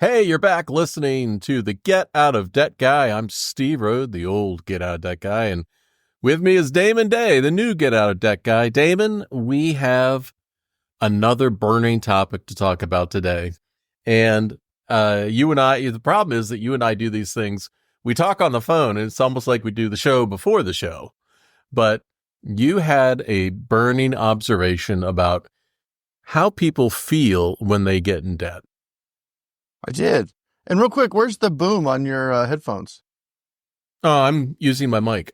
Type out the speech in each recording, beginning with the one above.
Hey, you're back listening to the Get Out of Debt Guy. I'm Steve Rode, the old Get Out of Debt Guy, and with me is Damon Day, the new Get Out of Debt Guy. Damon, we have another burning topic to talk about today. And you and I, the problem is that you and I do these things. We talk on the phone, and it's almost like we do the show before the show. But you had a burning observation about how people feel when they get in debt. I did. And real quick, where's the boom on your headphones? Oh, I'm using my mic.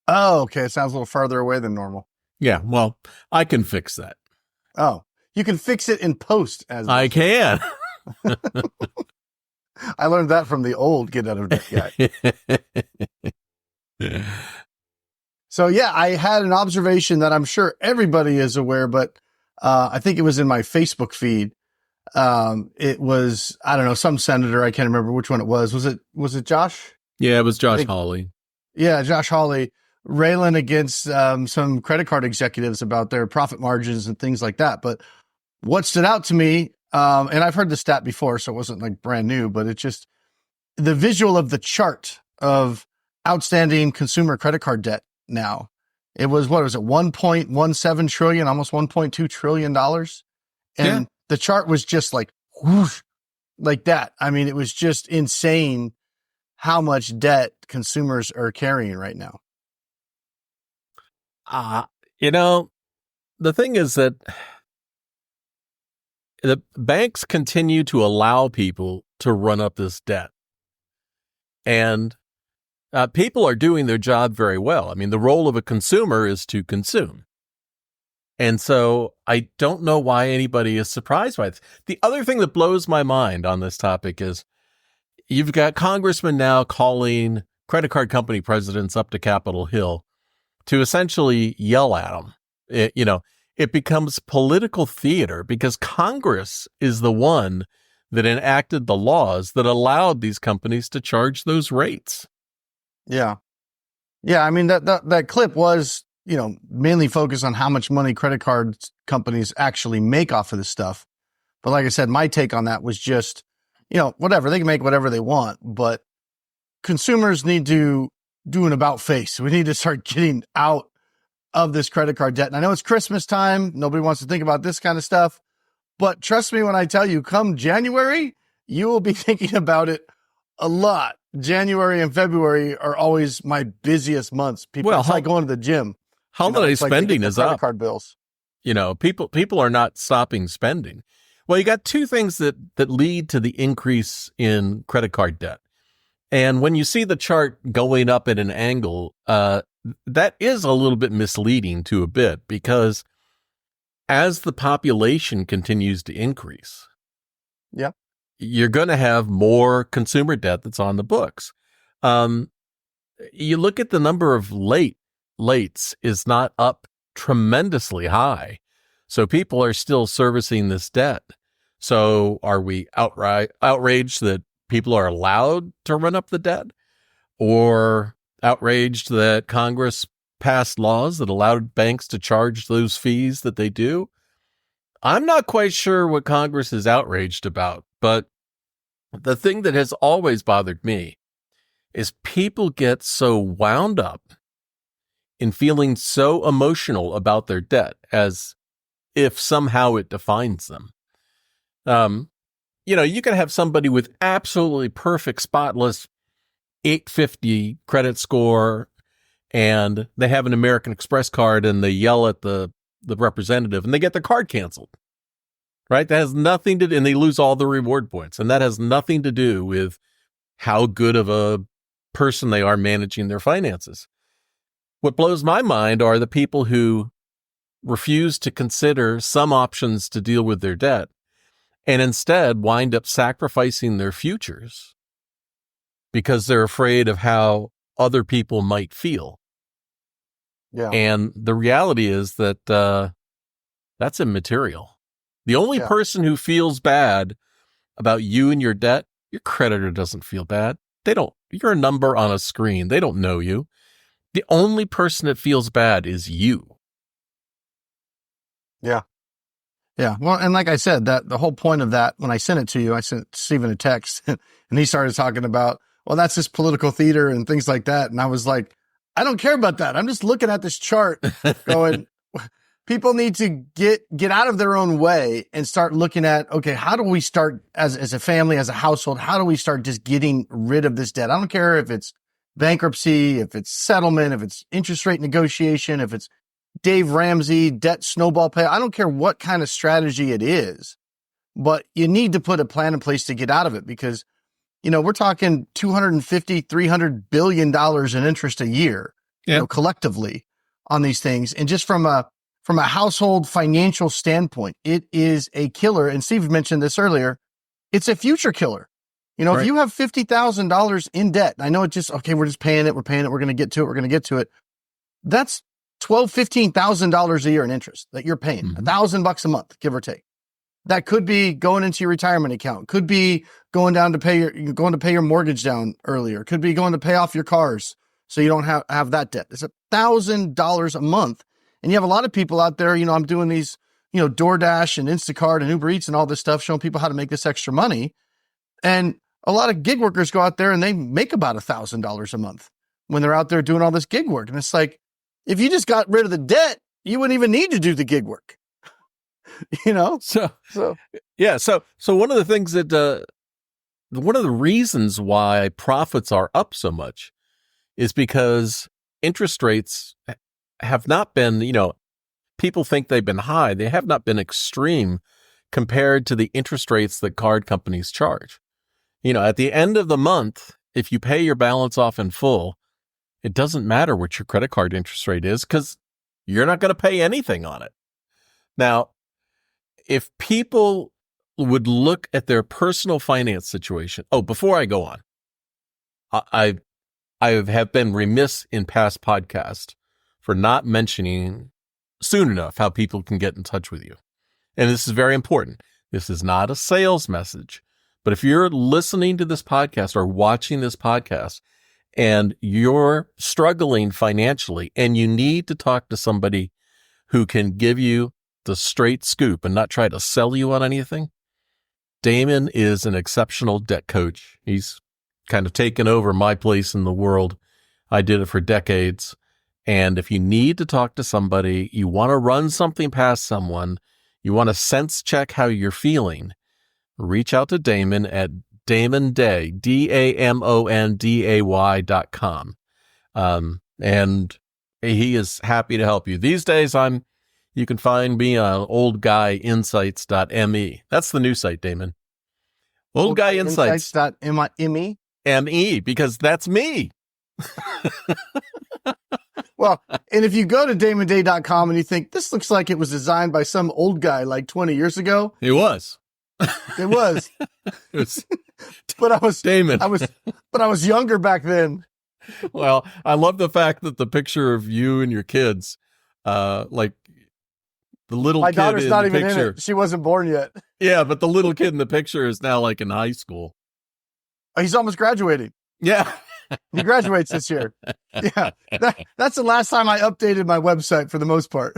Oh, okay. It sounds a little farther away than normal. Yeah, well, I can fix that. Oh, you can fix it in post. As I can. I learned that from the old Get Out of Debt Guy. So yeah, I had an observation that I'm sure everybody is aware, but I think it was in my Facebook feed. It was, I don't know, some senator. I can't remember which one it was. Was it Josh? Yeah, it was Josh Hawley. Yeah, Josh Hawley railing against some credit card executives about their profit margins and things like that. But what stood out to me, and I've heard the stat before, so it wasn't like brand new, but it's just the visual of the chart of outstanding consumer credit card debt now. It was, what was it, 1.17 trillion, almost $1.2 trillion. And the chart was just like, whoosh, like that. I mean, it was just insane how much debt consumers are carrying right now. The thing is that the banks continue to allow people to run up this debt. And people are doing their job very well. I mean, the role of a consumer is to consume. And so I don't know why anybody is surprised by this. The other thing that blows my mind on this topic is you've got congressmen now calling credit card company presidents up to Capitol Hill to essentially yell at them. It becomes political theater because Congress is the one that enacted the laws that allowed these companies to charge those rates. Yeah. Yeah. I mean, that clip was, mainly focused on how much money credit card companies actually make off of this stuff. But like I said, my take on that was just, whatever, they can make whatever they want, but consumers need to do an about face. We need to start getting out of this credit card debt. And I know it's Christmas time. Nobody wants to think about this kind of stuff, but trust me when I tell you, come January, you will be thinking about it a lot. January and February are always my busiest months. It's like going to the gym. Holiday spending is up. Credit card bills. People are not stopping spending. Well, you got two things that lead to the increase in credit card debt. And when you see the chart going up at an angle, that is a little bit misleading to a bit because as the population continues to increase, you're going to have more consumer debt that's on the books. You look at the number of lates is not up tremendously high. So people are still servicing this debt. So are we outraged that people are allowed to run up the debt, or outraged that Congress passed laws that allowed banks to charge those fees that they do? I'm not quite sure what Congress is outraged about, but the thing that has always bothered me is people get so wound up in feeling so emotional about their debt as if somehow it defines them. You can have somebody with absolutely perfect, spotless 850 credit score, and they have an American Express card, and they yell at the representative, and they get their card canceled. Right? That has nothing to do, and they lose all the reward points, and that has nothing to do with how good of a person they are managing their finances. What blows my mind are the people who refuse to consider some options to deal with their debt and instead wind up sacrificing their futures because they're afraid of how other people might feel. Yeah. And the reality is that that's immaterial. The only person who feels bad about you and your debt, your creditor doesn't feel bad. You're a number on a screen. They don't know you. The only person that feels bad is you. Yeah. Yeah. Well, and like I said, that the whole point of that, when I sent it to you, I sent Stephen a text and he started talking about, well, that's just political theater and things like that. And I was like, I don't care about that. I'm just looking at this chart going, people need to get out of their own way and start looking at, okay, how do we start as a family, as a household? How do we start just getting rid of this debt? I don't care if it's bankruptcy, if it's settlement, if it's interest rate negotiation, if it's Dave Ramsey, debt snowball pay. I don't care what kind of strategy it is, but you need to put a plan in place to get out of it because, we're talking $250, $300 billion in interest a year, collectively on these things. And just from a household financial standpoint, it is a killer. And Steve mentioned this earlier. It's a future killer. Right. If you have $50,000 in debt, I know it's just, okay, we're just paying it. We're going to get to it. That's $12,000-$15,000 a year in interest that you're paying, $1,000 a month, give or take. That could be going into your retirement account. Could be going to pay your mortgage down earlier. Could be going to pay off your cars so you don't have that debt. It's $1,000 a month, and you have a lot of people out there. I'm doing these, DoorDash and Instacart and Uber Eats and all this stuff, showing people how to make this extra money. And a lot of gig workers go out there and they make about $1,000 a month when they're out there doing all this gig work, and it's like, if you just got rid of the debt, you wouldn't even need to do the gig work, So one of the things that, one of the reasons why profits are up so much is because interest rates have not been, people think they've been high. They have not been extreme compared to the interest rates that card companies charge. At the end of the month, if you pay your balance off in full, it doesn't matter what your credit card interest rate is because you're not going to pay anything on it. Now, if people would look at their personal finance situation. Oh, before I go on, I have been remiss in past podcasts for not mentioning soon enough how people can get in touch with you. And this is very important. This is not a sales message, but if you're listening to this podcast or watching this podcast, and you're struggling financially and you need to talk to somebody who can give you the straight scoop and not try to sell you on anything, Damon is an exceptional debt coach. He's kind of taken over my place in the world. I did it for decades. And if you need to talk to somebody, you want to run something past someone, you want to sense check how you're feeling, reach out to Damon at DamonDay, DamonDay.com. And he is happy to help you. These days, you can find me on oldguyinsights.me. That's the new site, Damon. Oldguyinsights.me? ME, because that's me. Well, and if you go to DamonDay.com and you think, this looks like it was designed by some old guy like 20 years ago. It was. It was. It was. But I was Damon. I was younger back then. Well, I love the fact that the picture of you and your kids, like the little My kid daughter's in not the even picture. in it. She wasn't born yet. Yeah, but the little kid in the picture is now like in high school. He's almost graduating. Yeah. He graduates this year. Yeah. That's the last time I updated my website for the most part.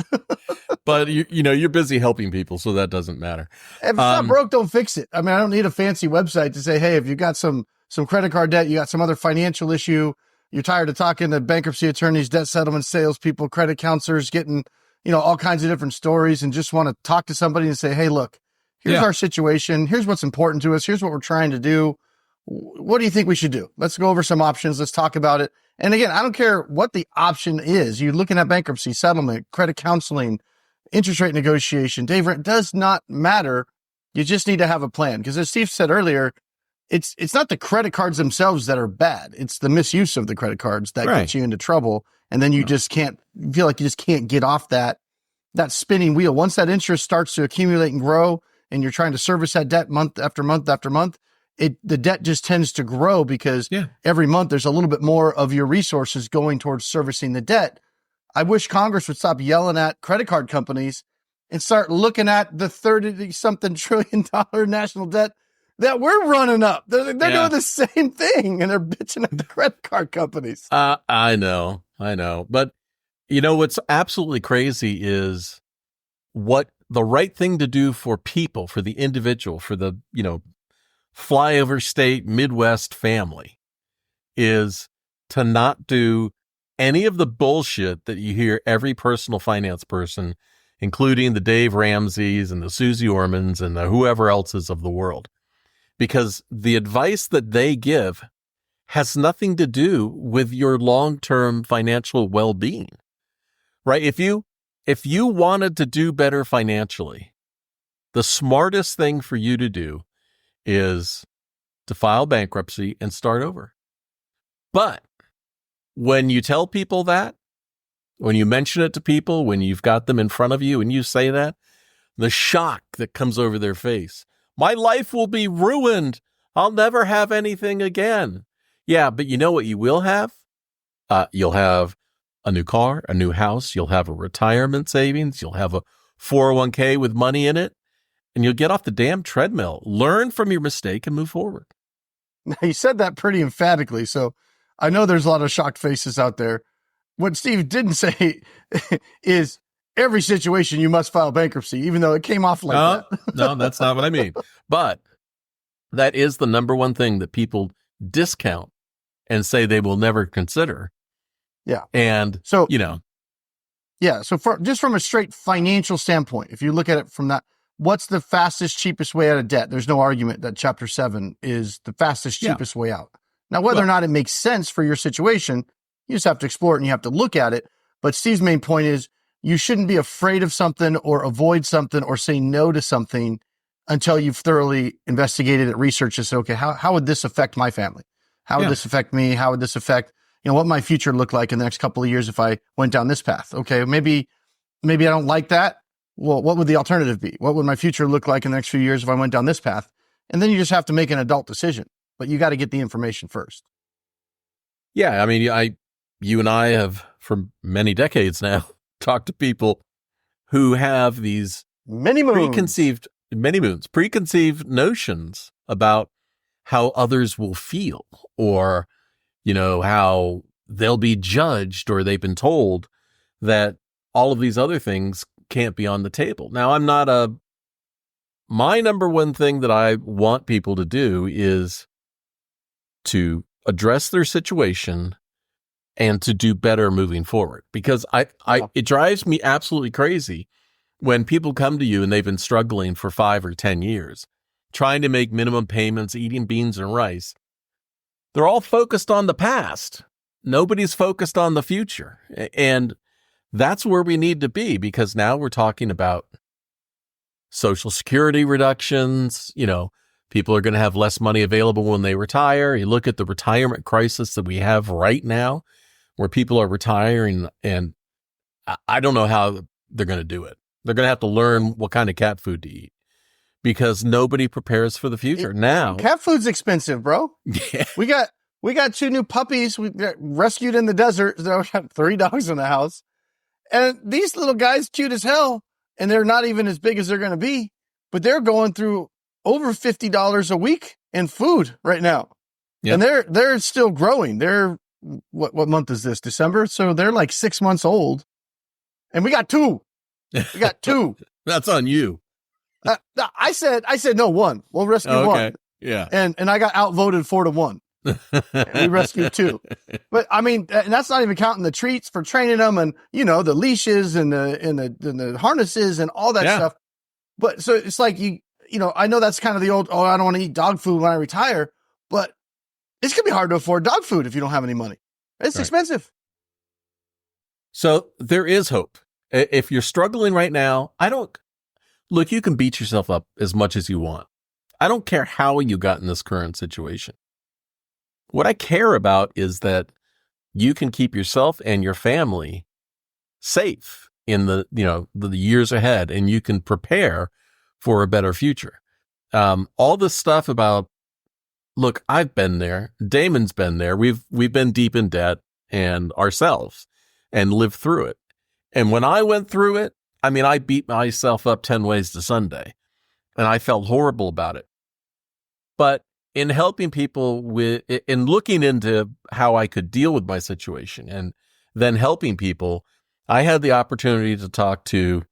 But you're busy helping people, so that doesn't matter. If it's not broke, don't fix it. I mean, I don't need a fancy website to say, hey, if you got some credit card debt, you got some other financial issue, you're tired of talking to bankruptcy attorneys, debt settlement salespeople, credit counselors, getting, all kinds of different stories, and just want to talk to somebody and say, hey, look, here's our situation. Here's what's important to us. Here's what we're trying to do. What do you think we should do? Let's go over some options. Let's talk about it. And again, I don't care what the option is. You're looking at bankruptcy, settlement, credit counseling, interest rate negotiation. Dave, it does not matter. You just need to have a plan. Because as Steve said earlier, it's not the credit cards themselves that are bad. It's the misuse of the credit cards that gets you into trouble. And then you just can't feel like you just can't get off that spinning wheel. Once that interest starts to accumulate and grow and you're trying to service that debt month after month after month, the debt just tends to grow because every month there's a little bit more of your resources going towards servicing the debt. I wish Congress would stop yelling at credit card companies and start looking at the 30-something $trillion national debt that we're running up. They're doing the same thing, and they're bitching at the credit card companies. I know. But what's absolutely crazy is what the right thing to do for people, for the individual, for the, flyover state Midwest family is to not do any of the bullshit that you hear every personal finance person, including the Dave Ramseys and the Susie Ormans and the whoever else's of the world. Because the advice that they give has nothing to do with your long-term financial well-being, right? If you wanted to do better financially, the smartest thing for you to do is to file bankruptcy and start over. But when you tell people that, when you mention it to people, when you've got them in front of you and you say that, the shock that comes over their face, my life will be ruined. I'll never have anything again. Yeah, but you know what you will have? You'll have a new car, a new house. You'll have a retirement savings. You'll have a 401k with money in it. And you'll get off the damn treadmill. Learn from your mistake and move forward. Now, you said that pretty emphatically, so I know there's a lot of shocked faces out there. What Steve didn't say is every situation you must file bankruptcy, even though it came off like that. No, that's not what I mean. But that is the number one thing that people discount and say they will never consider. Yeah. And, so, yeah. So just from a straight financial standpoint, if you look at it from that, what's the fastest, cheapest way out of debt? There's no argument that Chapter 7 is the fastest, cheapest way out. Now, whether or not it makes sense for your situation, you just have to explore it and you have to look at it. But Steve's main point is you shouldn't be afraid of something or avoid something or say no to something until you've thoroughly investigated it, researched it. So, okay, how would this affect my family? How would this affect me? How would this affect, what my future look like in the next couple of years if I went down this path? Okay, maybe I don't like that. Well, what would the alternative be? What would my future look like in the next few years if I went down this path? And then you just have to make an adult decision, but you got to get the information first. Yeah. I mean, you and I have for many decades now talked to people who have these preconceived notions about how others will feel or, how they'll be judged or they've been told that all of these other things can't be on the table. Now, my number one thing that I want people to do is to address their situation and to do better moving forward. Because it drives me absolutely crazy when people come to you and they've been struggling for 5 or 10 years, trying to make minimum payments, eating beans and rice. They're all focused on the past. Nobody's focused on the future. And that's where we need to be, because now we're talking about Social Security reductions. People are going to have less money available when they retire. You look at the retirement crisis that we have right now, where people are retiring, and I don't know how they're going to do it. They're going to have to learn what kind of cat food to eat because nobody prepares for the future. Now, cat food's expensive, bro. Yeah. We got 2 new puppies we got rescued in the desert. So we got 3 dogs in the house. And these little guys, cute as hell, and they're not even as big as they're going to be, but they're going through over $50 a week in food right now. Yep. And they're still growing. They're, what month is this? December? So they're like 6 months old. And we got 2. We got 2. That's on you. I said no, 1. We'll rescue 1. Yeah. And I got outvoted 4-1. We rescued 2. But I mean, and that's not even counting the treats for training them and, the leashes and the harnesses and all that stuff. But so it's like, I know that's kind of the old, I don't want to eat dog food when I retire, but it's going to be hard to afford dog food if you don't have any money. It's expensive. So there is hope. If you're struggling right now, you can beat yourself up as much as you want. I don't care how you got in this current situation. What I care about is that you can keep yourself and your family safe in the years ahead, and you can prepare for a better future. All this stuff about, look, I've been there. Damon's been there. We've been deep in debt and ourselves and lived through it. And when I went through it, I beat myself up 10 ways to Sunday, and I felt horrible about it. But in helping people in looking into how I could deal with my situation and then helping people, I had the opportunity to talk to,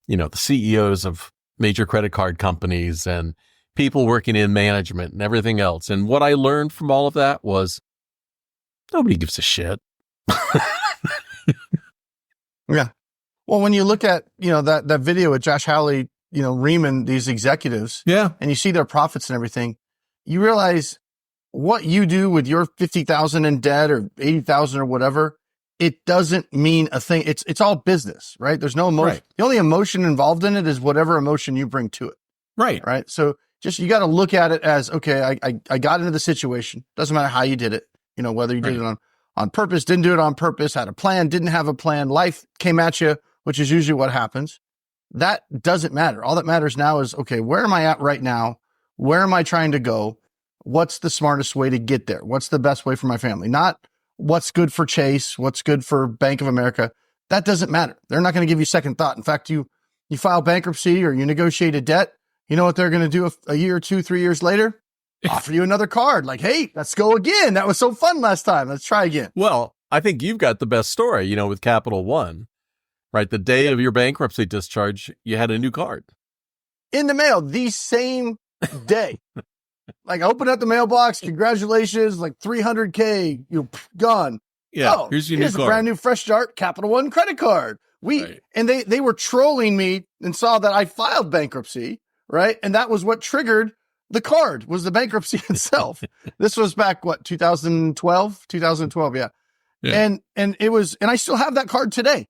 the CEOs of major credit card companies and people working in management and everything else. And what I learned from all of that was nobody gives a shit. Yeah. Well, when you look at, that video with Josh Hawley, reaming these executives, Yeah. and you see their profits and everything, you realize what you do with your 50,000 in debt or 80,000 or whatever, it doesn't mean a thing. It's all business, right? There's no emotion. Right. The only emotion involved in it is whatever emotion you bring to it. Right. Right. So you got to look at it as, okay, I got into the situation. Doesn't matter how you did it, whether you did it on purpose, didn't do it on purpose, had a plan, didn't have a plan, life came at you, which is usually what happens. That doesn't matter. All that matters now is, okay, where am I at right now? Where am I trying to go? What's the smartest way to get there? What's the best way for my family? Not what's good for Chase, what's good for Bank of America. That doesn't matter. They're not going to give you second thought. In fact, you file bankruptcy or you negotiate a debt. You know what they're going to do a year, 2, 3 years later? Offer you another card. Like, hey, let's go again. That was so fun last time. Let's try again. Well, I think you've got the best story, with Capital One, right? The day of your bankruptcy discharge, you had a new card. In the mail, the same day. Like, I opened up the mailbox. Congratulations. Like $300K, gone. Yeah. Here's your new card. A brand new fresh start Capital One credit card. And they were trolling me and saw that I filed bankruptcy. Right. And that was what triggered the card, was the bankruptcy itself. This was back, 2012? 2012. Yeah. And it was, and I still have that card today.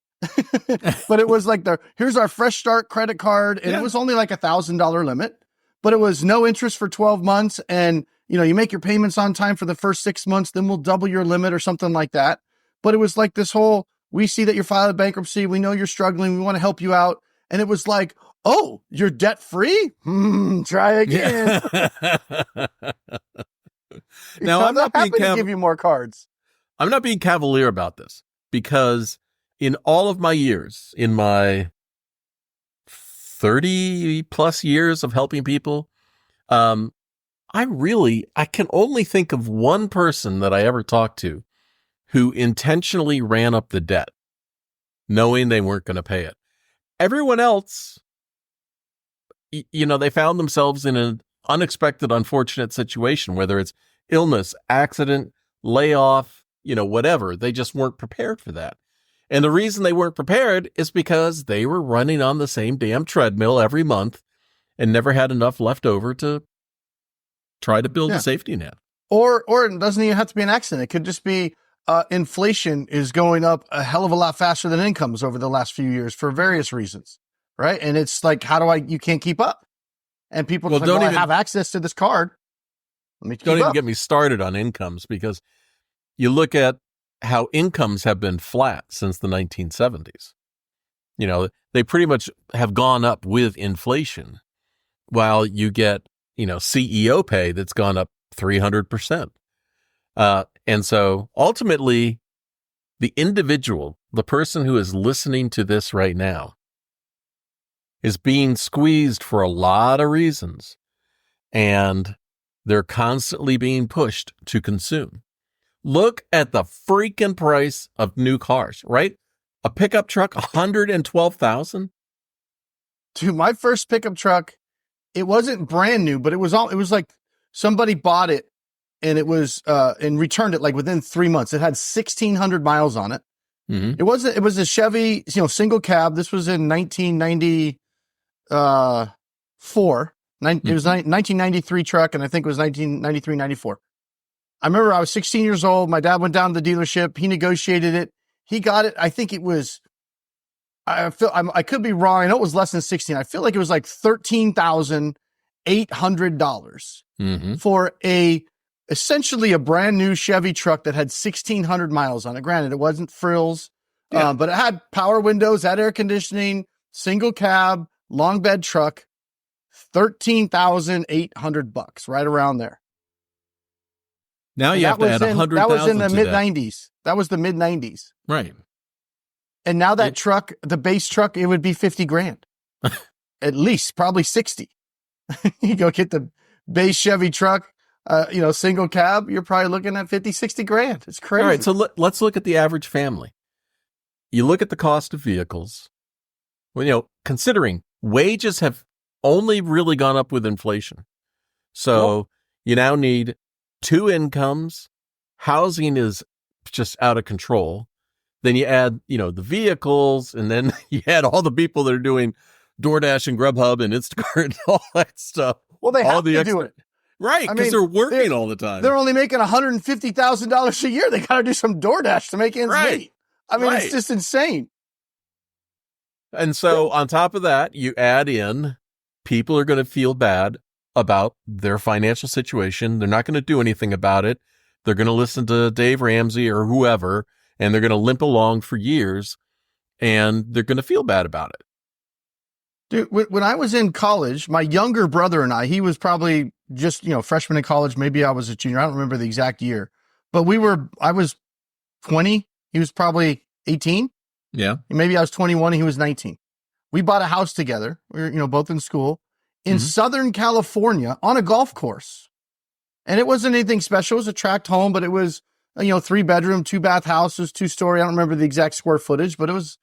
But it was like here's our fresh start credit card. And it was only like $1,000 limit, but it was no interest for 12 months. And, you make your payments on time for the first 6 months, then we'll double your limit or something like that. But it was like this whole, we see that you're filing bankruptcy. We know you're struggling. We want to help you out. And it was like, oh, you're debt free? Try again. Now, I'm not happy to give you more cards. I'm not being cavalier about this, because in all of my years, in my 30 plus years of helping people, I can only think of one person that I ever talked to who intentionally ran up the debt, knowing they weren't going to pay it. Everyone else, they found themselves in an unexpected, unfortunate situation, whether it's illness, accident, layoff, whatever. They just weren't prepared for that. And the reason they weren't prepared is because they were running on the same damn treadmill every month and never had enough left over to try to build a safety net. Or it doesn't even have to be an accident. It could just be inflation is going up a hell of a lot faster than incomes over the last few years for various reasons, right? And it's like, you can't keep up. And people don't even have access to this card. Don't even get me started on incomes, because you look at how incomes have been flat since the 1970s. They pretty much have gone up with inflation, while you get, CEO pay that's gone up 300%. And so ultimately, the individual, the person who is listening to this right now, is being squeezed for a lot of reasons, and they're constantly being pushed to consume. Look at the freaking price of new cars, right? A pickup truck, $112,000. Dude, my first pickup truck, it wasn't brand new, but it was like somebody bought it and it was, and returned it like within 3 months. It had 1,600 miles on it. Mm-hmm. It was a Chevy, single cab. This was in 1994. It was 1993 truck, and I think it was 1993, 94. I remember I was 16 years old. My dad went down to the dealership. He negotiated it. He got it. I think it was, I could be wrong. I know it was less than 16. I feel like it was like $13,800 for essentially a brand new Chevy truck that had 1,600 miles on it. Granted, it wasn't frills, but it had power windows, had air conditioning, single cab, long bed truck, $13,800, right around there. Now you have to add 100,000. That was in the mid 90s. That was the mid 90s. Right. And now that truck, the base truck, it would be 50 grand. At least, probably 60. You go get the base Chevy truck, single cab, you're probably looking at 50, 60 grand. It's crazy. All right. So let's look at the average family. You look at the cost of vehicles, Well, considering wages have only really gone up with inflation. So you now need two incomes. Housing is just out of control. Then you add, the vehicles, and then you add all the people that are doing DoorDash and Grubhub and Instacart and all that stuff. Well, they all have to do it. Right, because they're working all the time. They're only making $150,000 a year. They got to do some DoorDash to make ends meet. I mean, It's just insane. And so on top of that, you add in people are going to feel bad about their financial situation. They're not going to do anything about it. They're going to listen to Dave Ramsey or whoever, and they're going to limp along for years, and they're going to feel bad about it. Dude, when I was in college, my younger brother and he was probably just, freshman in college. Maybe I was a junior. I don't remember the exact year, but I was 20. He was probably 18. Yeah. Maybe I was 21 and he was 19. We bought a house together. We were, both in school in Southern California on a golf course. And it wasn't anything special. It was a tract home, but it was, 3-bedroom, 2-bath house. It was 2-story. I don't remember the exact square footage, but it was,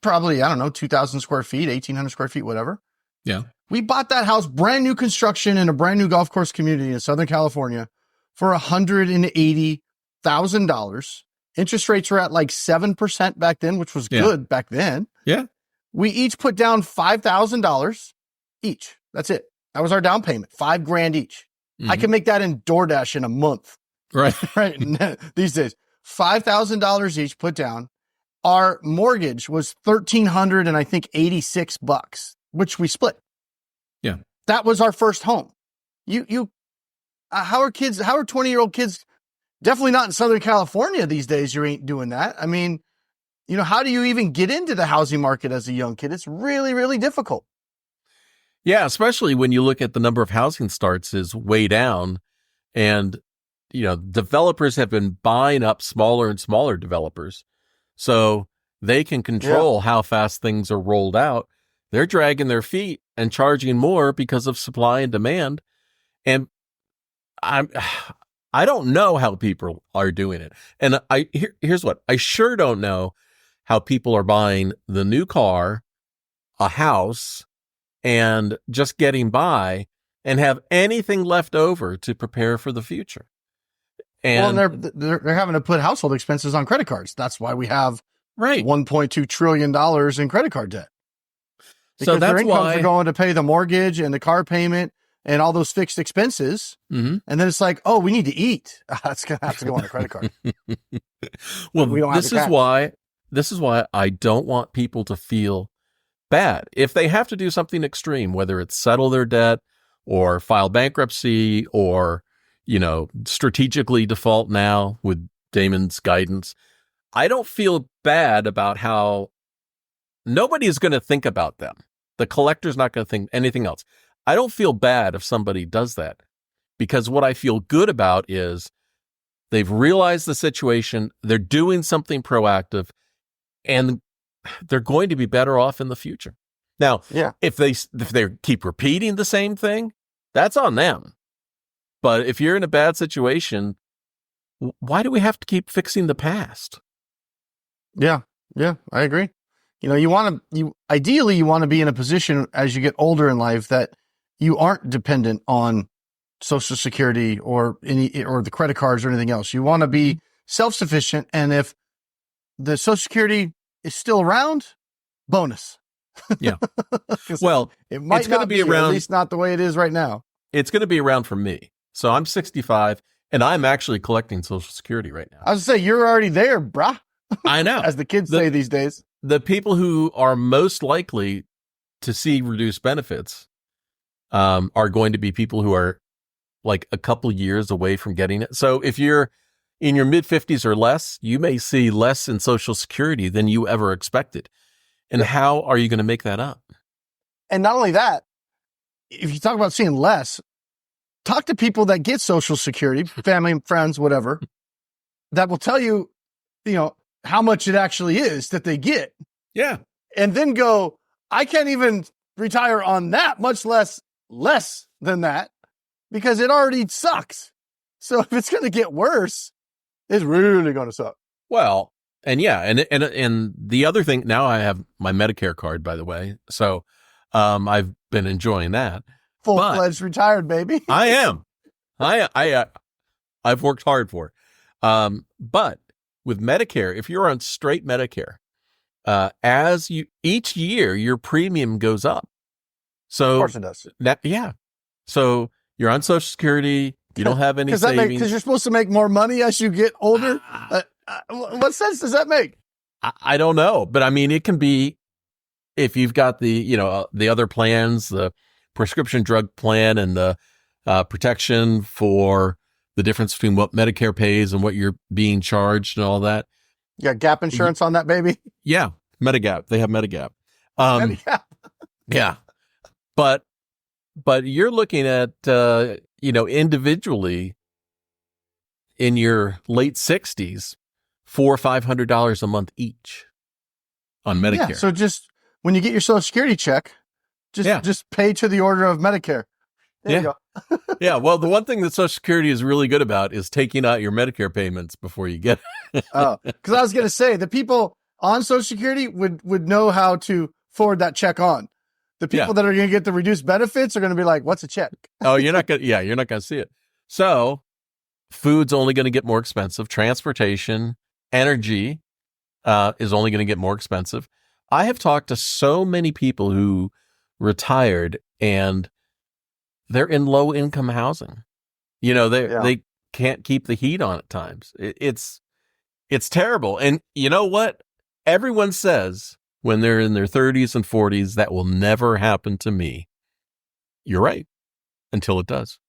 probably, 2,000 square feet, 1,800 square feet, whatever. Yeah. We bought that house, brand new construction in a brand new golf course community in Southern California for $180,000. Interest rates were at like 7% back then, which was good back then. Yeah. We each put down $5,000 each. That's it. That was our down payment, $5,000 each. I can make that in DoorDash in a month. Right. Right. These days, $5,000 each put down. Our mortgage was $1,300 and I think $86, which we split. Yeah. That was our first home. How are 20-year-old kids? Definitely not in Southern California these days. You ain't doing that. I mean, how do you even get into the housing market as a young kid? It's really, really difficult. Yeah, especially when you look at the number of housing starts is way down, and developers have been buying up smaller and smaller developers, so they can control how fast things are rolled out. They're dragging their feet and charging more because of supply and demand, and I don't know how people are doing it. And here's what I sure don't know: how people are buying the new car, a house, and just getting by and have anything left over to prepare for the future. And they're having to put household expenses on credit cards. That's why we have $1.2 trillion in credit card debt. Because so that's their incomes why are going to pay the mortgage and the car payment and all those fixed expenses. And then it's like, we need to eat. That's going to have to go on a credit card. Well, this is why I don't want people to feel bad. If they have to do something extreme, whether it's settle their debt or file bankruptcy or, strategically default now with Damon's guidance, I don't feel bad about how nobody is going to think about them. The collector's not going to think anything else. I don't feel bad if somebody does that, because what I feel good about is they've realized the situation, they're doing something proactive, and they're going to be better off in the future. Now, if they keep repeating the same thing, that's on them. But if you're in a bad situation, why do we have to keep fixing the past? Yeah, I agree. Ideally you want to be in a position as you get older in life that you aren't dependent on Social Security or the credit cards or anything else. You want to be self-sufficient, and if the Social Security is still around, bonus. Yeah. Well, it might not be around, at least not the way it is right now. It's going to be around for me. So I'm 65 and I'm actually collecting Social Security right now. I was going to say, you're already there, brah. I know. As the kids say these days. The people who are most likely to see reduced benefits are going to be people who are like a couple years away from getting it. So if you're in your mid-50s or less, you may see less in Social Security than you ever expected. And how are you going to make that up? And not only that, if you talk about seeing less, talk to people that get Social Security, family, friends, whatever, that will tell you, how much it actually is that they get. Yeah. And then go, I can't even retire on that, much less than that, because it already sucks. So if it's going to get worse, it's really going to suck. Well, And yeah, and the other thing, now I have my Medicare card, by the way. So I've been enjoying that. Full-fledged retired, baby. I am. I've worked hard for it. But with Medicare, if you're on straight Medicare, each year your premium goes up. So Of course it does. Yeah. So you're on Social Security. You don't have any savings. Because you're supposed to make more money as you get older. What sense does that make? I don't know, but I mean, it can be if you've got the other plans, the prescription drug plan and the protection for the difference between what Medicare pays and what you're being charged and all that. You got gap insurance on that, baby? Yeah. Medigap. They have Medigap. Medigap. Yeah. But you're looking at, individually in your late 60s, $400 or $500 a month each on Medicare. Yeah, so just when you get your Social Security check, just pay to the order of Medicare. There you go. Yeah. Well, the one thing that Social Security is really good about is taking out your Medicare payments before you get it. Oh, because I was going to say the people on Social Security would know how to forward that check on. The people that are going to get the reduced benefits are going to be like, what's a check? Oh, you're not going to see it. So food's only going to get more expensive. Transportation, energy is only going to get more expensive. I have talked to so many people who retired and they're in low income housing. They can't keep the heat on at times. It's terrible. And you know what? Everyone says when they're in their 30s and 40s, that will never happen to me. You're right. Until it does.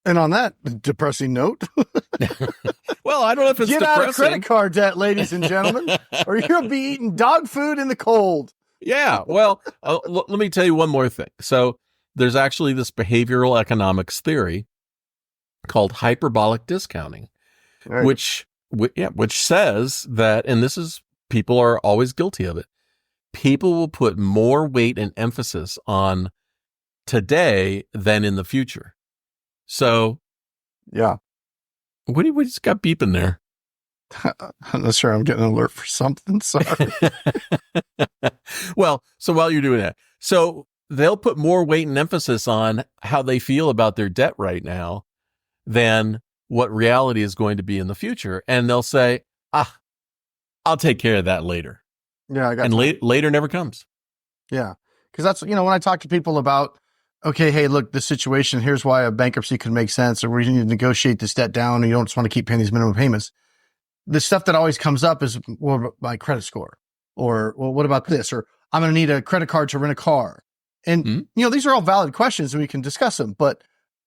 And on that depressing note, well, I don't know if it's get depressing. out of credit card debt, ladies and gentlemen, or you'll be eating dog food in the cold. Yeah. Well, let me tell you one more thing. So there's actually this behavioral economics theory called hyperbolic discounting, Right. which says that, and people are always guilty of it. People will put more weight and emphasis on today than in the future. So, yeah. What do we just got beeping there? I'm not sure I'm getting an alert for something. Sorry. Well, so while you're doing that, so they'll put more weight and emphasis on how they feel about their debt right now than what reality is going to be in the future. And they'll say, I'll take care of that later. Yeah. I got and later never comes. Yeah. Because that's, when I talk to people about, okay, hey, look, this situation, here's why a bankruptcy could make sense, or we need to negotiate this debt down and you don't just want to keep paying these minimum payments. The stuff that always comes up is, well, my credit score, or, well, what about this? Or I'm going to need a credit card to rent a car. And, these are all valid questions and we can discuss them. But,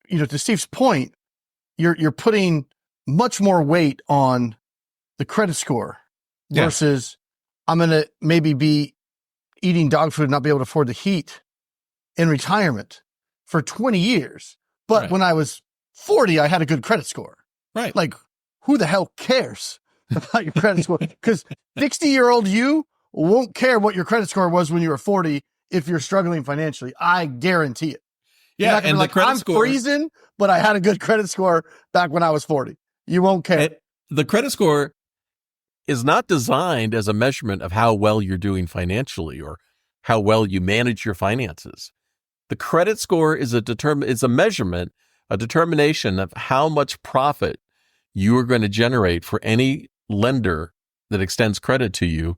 to Steve's point, you're putting much more weight on the credit score versus I'm going to maybe be eating dog food and not be able to afford the heat in retirement for 20 years. But when I was 40, I had a good credit score. Right. Like, who the hell cares about your credit score? Because 60-year-old you won't care what your credit score was when you were 40 if you're struggling financially. I guarantee it. Yeah, and the credit score, freezing, but I had a good credit score back when I was 40. You won't care. The credit score is not designed as a measurement of how well you're doing financially or how well you manage your finances. The credit score is a measurement, a determination of how much profit you are going to generate for any lender that extends credit to you,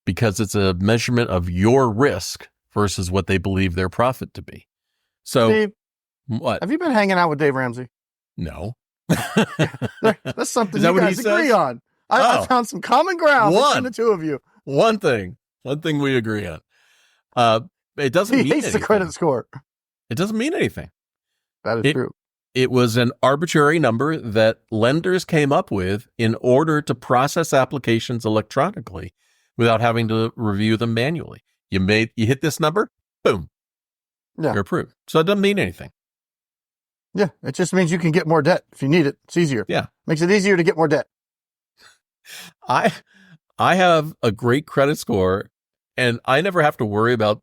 because it's a measurement of your risk versus what they believe their profit to be. So, Dave, what? Have you been hanging out with Dave Ramsey? No. That's something Is that you what he guys agree says? on. I found some common ground between the two of you. One thing we agree on. It doesn't He mean hates anything. the credit score. It doesn't mean anything. That is true. It was an arbitrary number that lenders came up with in order to process applications electronically without having to review them manually. You hit this number, boom, you're approved. So it doesn't mean anything. Yeah, it just means you can get more debt if you need it. It's easier. Yeah. Makes it easier to get more debt. I have a great credit score and I never have to worry about,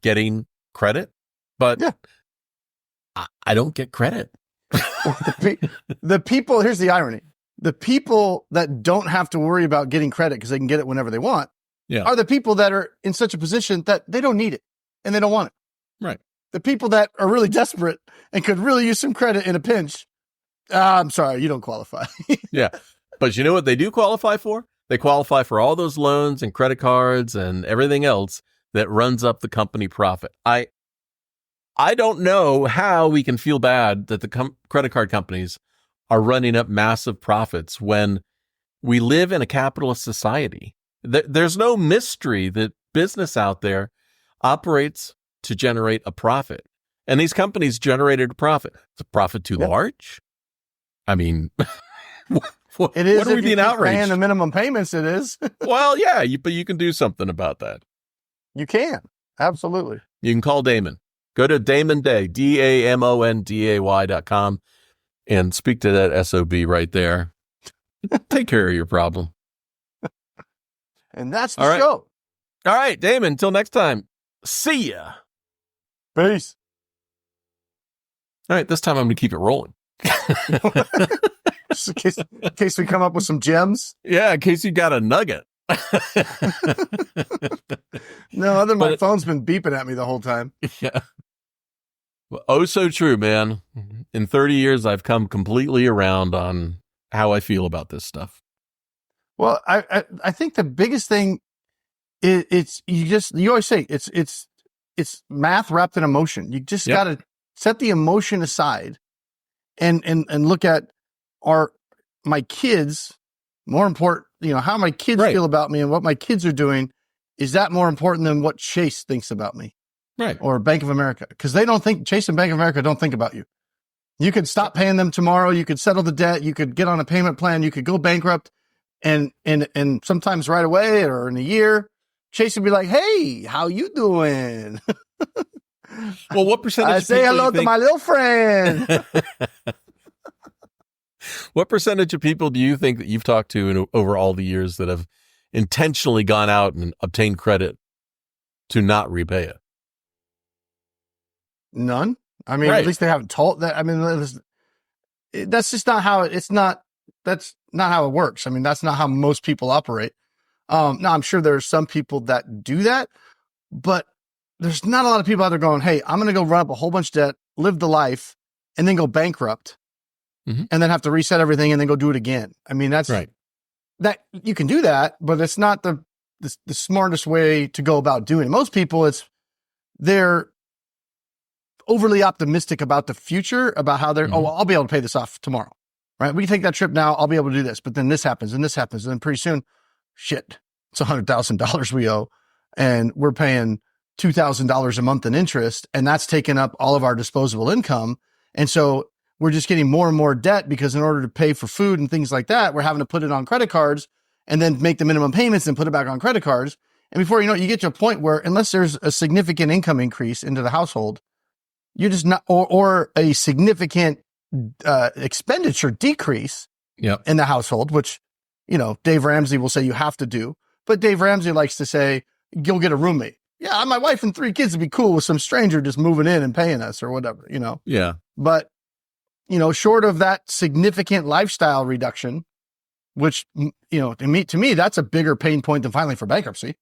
getting credit, but I don't get credit. The people, here's the irony. The people that don't have to worry about getting credit because they can get it whenever they want Yeah. are the people that are in such a position that they don't need it and they don't want it. Right. The people that are really desperate and could really use some credit in a pinch. I'm sorry, you don't qualify. Yeah. But you know what they do qualify for? They qualify for all those loans and credit cards and everything else that runs up the company profit. I don't know how we can feel bad that the credit card companies are running up massive profits when we live in a capitalist society. There's no mystery that business out there operates to generate a profit. And these companies generated a profit. Is a profit too large? I mean, It is. what are we being outraged? Paying the minimum payments, it is. Well, yeah, but you can do something about that. You can. Absolutely. You can call Damon. Go to Damonday, DAMONDAY.com and speak to that SOB right there. Take care of your problem. And that's the show. All right, Damon, until next time. See ya. Peace. All right, this time I'm going to keep it rolling. Just in case we come up with some gems. Yeah, in case you got a nugget. No, my phone's been beeping at me the whole time. Yeah. Well, oh, so true, man. In 30 years, I've come completely around on how I feel about this stuff. Well, I think the biggest thing is you always say it's math wrapped in emotion. You just got to set the emotion aside and look at my kids more important, how my kids feel about me and what my kids are doing. Is that more important than what Chase thinks about me? Right. Or Bank of America? Because Chase and Bank of America don't think about you. You could stop paying them tomorrow. You could settle the debt. You could get on a payment plan. You could go bankrupt and sometimes right away or in a year. Chase would be like, "Hey, how you doing?" Well, what percentage? I say hello to my little friend. What percentage of people do you think that you've talked to over all the years that have intentionally gone out and obtained credit to not repay it? None. I mean, at least they haven't told that. I mean, that's just not how that's not how it works. I mean, that's not how most people operate. Now I'm sure there's some people that do that, but there's not a lot of people out there going, "Hey, I'm going to go run up a whole bunch of debt, live the life, and then go bankrupt, and then have to reset everything and then go do it again." I mean, that's right. That you can do that, but it's not the smartest way to go about doing it. Most people, they're overly optimistic about the future, about how they're, I'll be able to pay this off tomorrow, right? We can take that trip now. I'll be able to do this, but then this happens and this happens. And then pretty soon, shit, it's $100,000 we owe and we're paying $2,000 a month in interest. And that's taking up all of our disposable income. And so we're just getting more and more debt because in order to pay for food and things like that, we're having to put it on credit cards and then make the minimum payments and put it back on credit cards. And before you know it, you get to a point where unless there's a significant income increase into the household, you're just not, or a significant expenditure decrease in the household, which, Dave Ramsey will say you have to do. But Dave Ramsey likes to say, you'll get a roommate. Yeah, my wife and 3 kids would be cool with some stranger just moving in and paying us or whatever, Yeah. But, short of that significant lifestyle reduction, which, to me, that's a bigger pain point than filing for bankruptcy.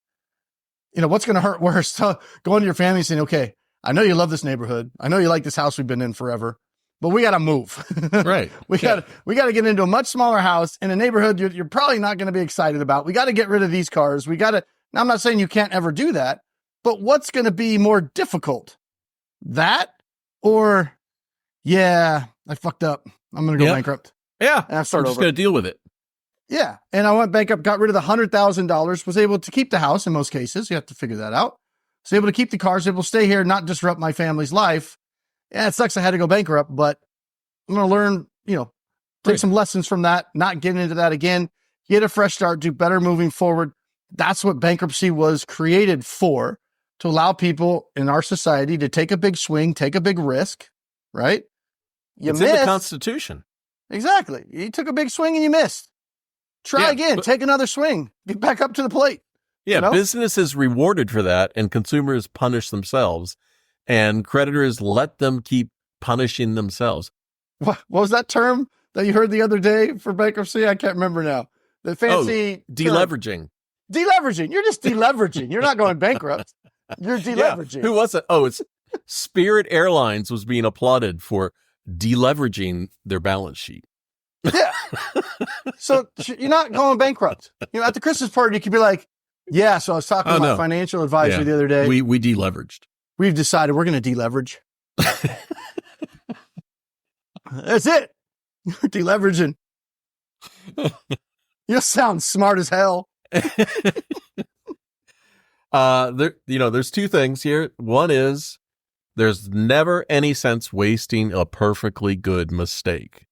What's going to hurt worse? Going to your family and saying, okay, I know you love this neighborhood. I know you like this house we've been in forever, but we got to move. Right. we got to get into a much smaller house in a neighborhood you're probably not going to be excited about. We got to get rid of these cars. Now, I'm not saying you can't ever do that, but what's going to be more difficult? That or, I fucked up. I'm going to go bankrupt. Yeah. And I start over. I'm just going to deal with it. Yeah. And I went bankrupt, got rid of the $100,000, was able to keep the house in most cases. You have to figure that out. Was able to keep the cars, able to stay here, not disrupt my family's life. Yeah, it sucks I had to go bankrupt, but I'm going to learn, take some lessons from that, not get into that again, get a fresh start, do better moving forward. That's what bankruptcy was created for, to allow people in our society to take a big swing, take a big risk, right? It's in the Constitution. Exactly. You took a big swing and you missed. Try again, take another swing, get back up to the plate. Yeah, business is rewarded for that, and consumers punish themselves, and creditors let them keep punishing themselves. What was that term that you heard the other day for bankruptcy? I can't remember now. The fancy deleveraging. Deleveraging. You're just deleveraging. You're not going bankrupt. You're deleveraging. Yeah. Who was it? Oh, it's Spirit Airlines was being applauded for deleveraging their balance sheet. Yeah. So you're not going bankrupt. At the Christmas party, you could be like, yeah, so I was talking to my financial advisor the other day. We deleveraged. We've decided we're going to deleverage. That's it. Deleveraging. You sound smart as hell. There's two things here. One is there's never any sense wasting a perfectly good mistake.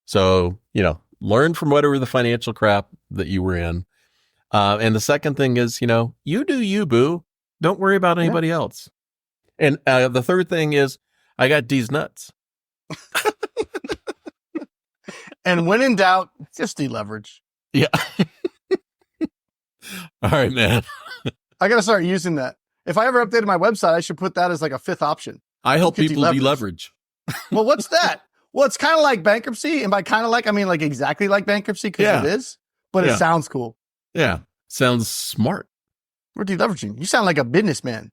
So, learn from whatever the financial crap that you were in. And the second thing is, you do you, boo. Don't worry about anybody else. And the third thing is, I got D's nuts. And when in doubt, just deleverage. Yeah. All right, man. I got to start using that. If I ever updated my website, I should put that as like a fifth option. I help people deleverage. Well, what's that? Well, it's kind of like bankruptcy. And by kind of like, I mean like exactly like bankruptcy because it is, but it sounds cool. Yeah. Sounds smart. We're deleveraging. You sound like a businessman.